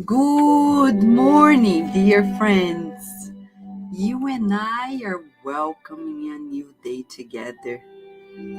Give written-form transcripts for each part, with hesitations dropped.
Good morning, dear friends. You and I are welcoming a new day together,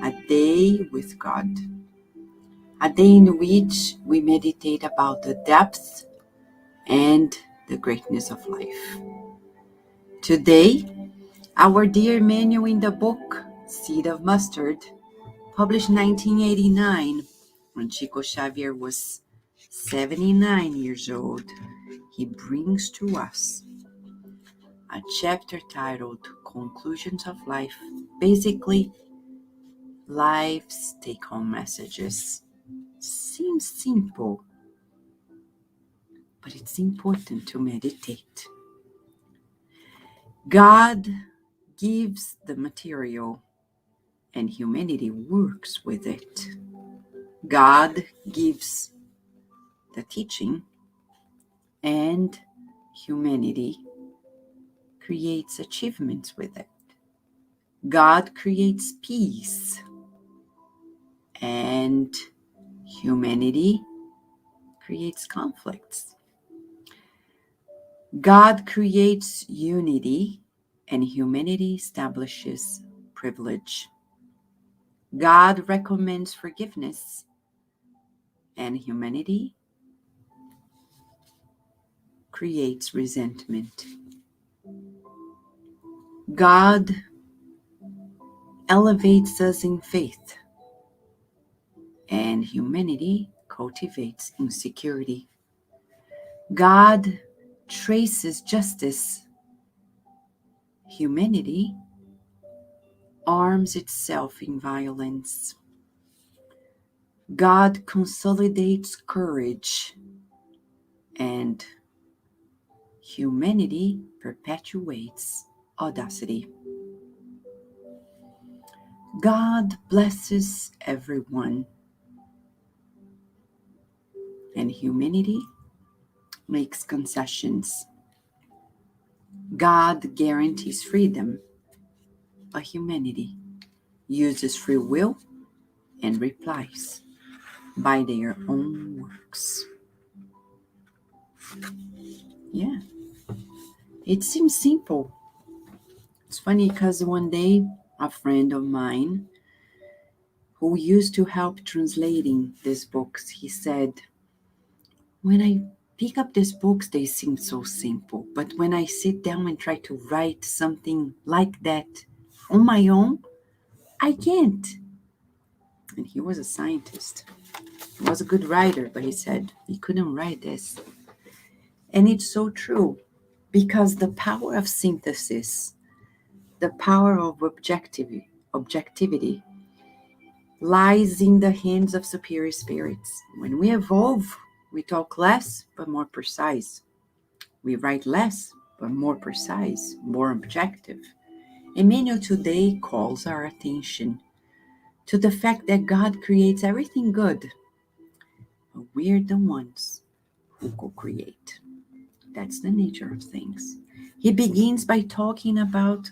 a day with God, a day in which we meditate about the depth and the greatness of life. Today, our dear Emmanuel in the book Seed of Mustard, published 1989, when Chico Xavier was 79 years old, he brings to us a chapter titled Conclusions of Life, basically life's take-home messages. Seems simple, but it's important to meditate. God gives the material and humanity works with it. God gives the teaching and humanity creates achievements with it. God creates peace and humanity creates conflicts. God creates unity and humanity establishes privilege. God recommends forgiveness and humanity creates resentment. God elevates us in faith and humanity cultivates insecurity. God traces justice. Humanity arms itself in violence. God consolidates courage and humanity perpetuates audacity. God blesses everyone and humanity makes concessions. God guarantees freedom, but humanity uses free will and replies by their own works. Yeah, it seems simple. It's funny because one day a friend of mine who used to help translating these books, he said, when I pick up these books, they seem so simple. But when I sit down and try to write something like that on my own, I can't. And he was a scientist. He was a good writer, but he said he couldn't write this. And it's so true because the power of synthesis, the power of objectivity lies in the hands of superior spirits. When we evolve, we talk less but more precise. We write less but more precise, more objective. Emmanuel today calls our attention to the fact that God creates everything good, but we're the ones who co-create. That's the nature of things. He begins by talking about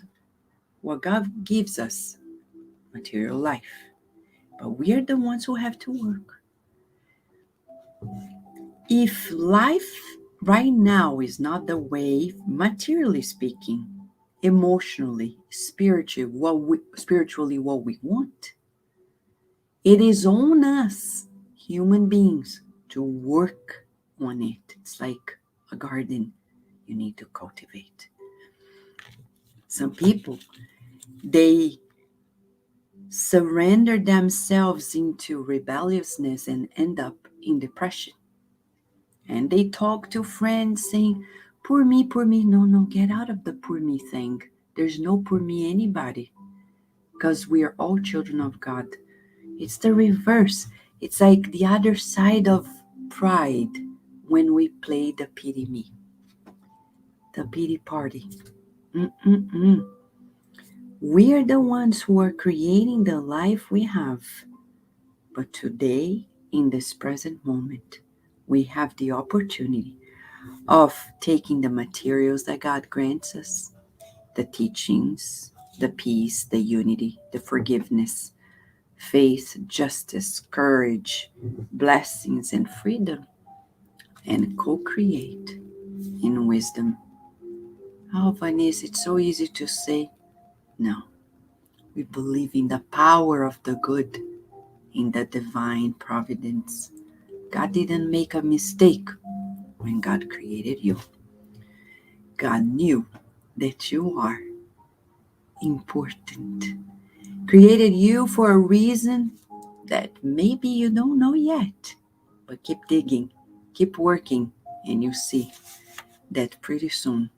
what God gives us, material life, but we're the ones who have to work. If life right now is not the way, materially speaking, emotionally, spiritually what we want, it is on us, human beings, to work on it. It's like a garden you need to cultivate. Some people, they surrender themselves into rebelliousness and end up in depression. And they talk to friends saying, poor me, poor me. No, get out of the poor me thing. There's no poor me anybody because we are all children of God. It's the reverse. It's like the other side of pride when we play the pity me, the pity party. We are the ones who are creating the life we have. But today, in this present moment, we have the opportunity of taking the materials that God grants us, the teachings, the peace, the unity, the forgiveness, faith, justice, courage, blessings, and freedom, and co-create in wisdom. Oh, Vanessa, it's so easy to say. No, we believe in the power of the good, in the divine providence. God didn't make a mistake when God created you. God knew that you are important, created you for a reason that maybe you don't know yet. But keep digging, keep working, and you see that pretty soon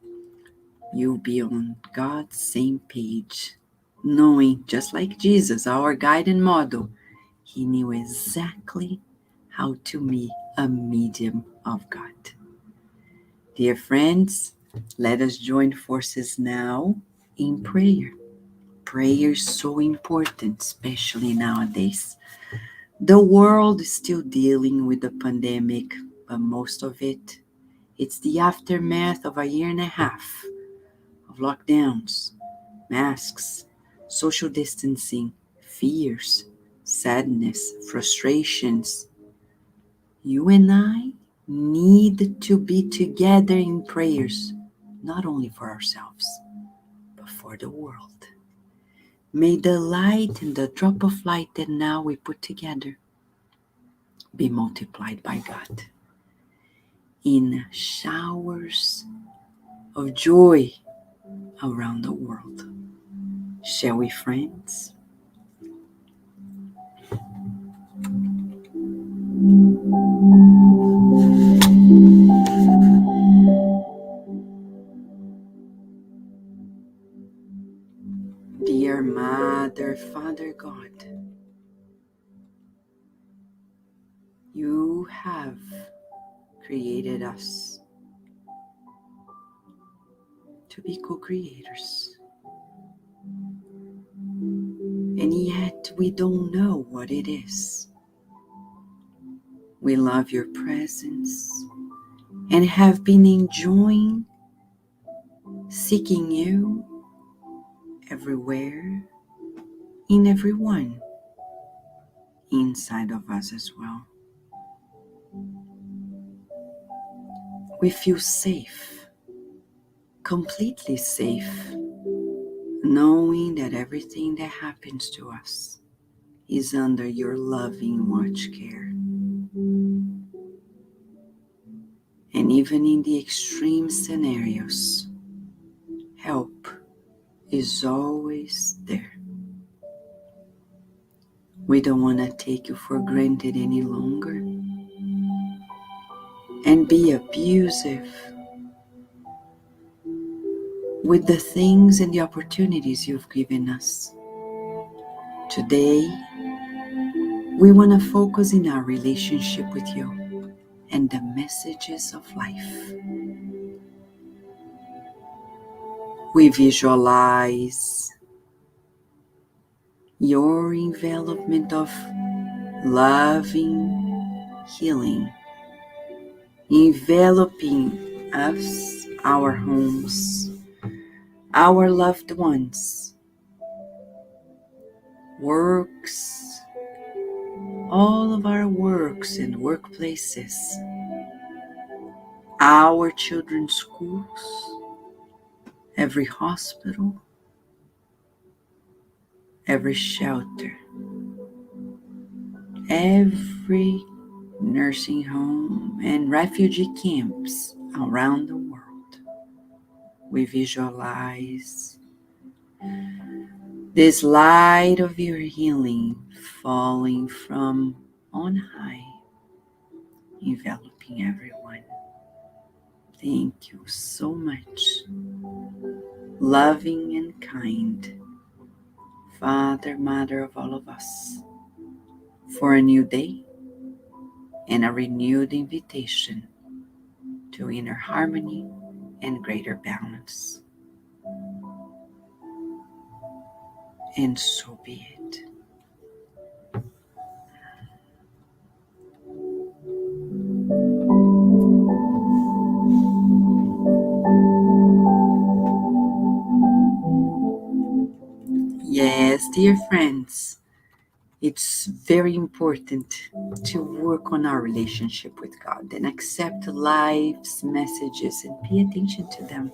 you'll be on God's same page, knowing, just like Jesus, our guide and model, he knew exactly how to be a medium of God. Dear friends, let us join forces now in prayer. Prayer is so important, especially nowadays. The world is still dealing with the pandemic, but most of it's the aftermath of a year and a half of lockdowns, masks, social distancing, fears, sadness, frustrations. You and I need to be together in prayers, not only for ourselves, but for the world. May the light and the drop of light that now we put together be multiplied by God in showers of joy around the world. Shall we, friends? Dear Mother, Father God, you have created us to be co-creators. And yet we don't know what it is. We love your presence and have been enjoying seeking you everywhere, in everyone, inside of us as well. We feel safe, completely safe, knowing that everything that happens to us is under your loving watch care. And even in the extreme scenarios, help is always there. We don't want to take you for granted any longer and be abusive with the things and the opportunities you've given us. Today, we want to focus in our relationship with you and the messages of life. We visualize your envelopment of loving healing, enveloping us, our homes, our loved ones, works, all of our works and workplaces, our children's schools, every hospital, every shelter, every nursing home and refugee camps around the world. We visualize this light of your healing falling from on high, enveloping everyone. Thank you so much, loving and kind Father, Mother of all of us, for a new day and a renewed invitation to inner harmony and greater balance. And so be it. Yes, dear friends, It's very important to work on our relationship with God and accept life's messages and pay attention to them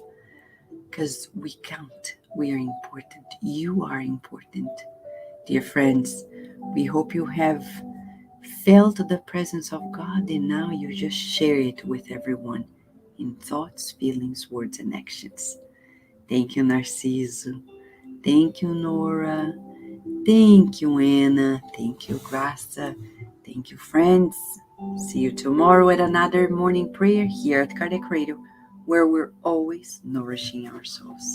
because we count. We are important. You are important. Dear friends, we hope you have felt the presence of God and now you just share it with everyone in thoughts, feelings, words, and actions. Thank you, Narciso. Thank you, Nora. Thank you, Anna. Thank you, Graça. Thank you, friends. See you tomorrow at another morning prayer here at Kardec Radio, where we're always nourishing our souls.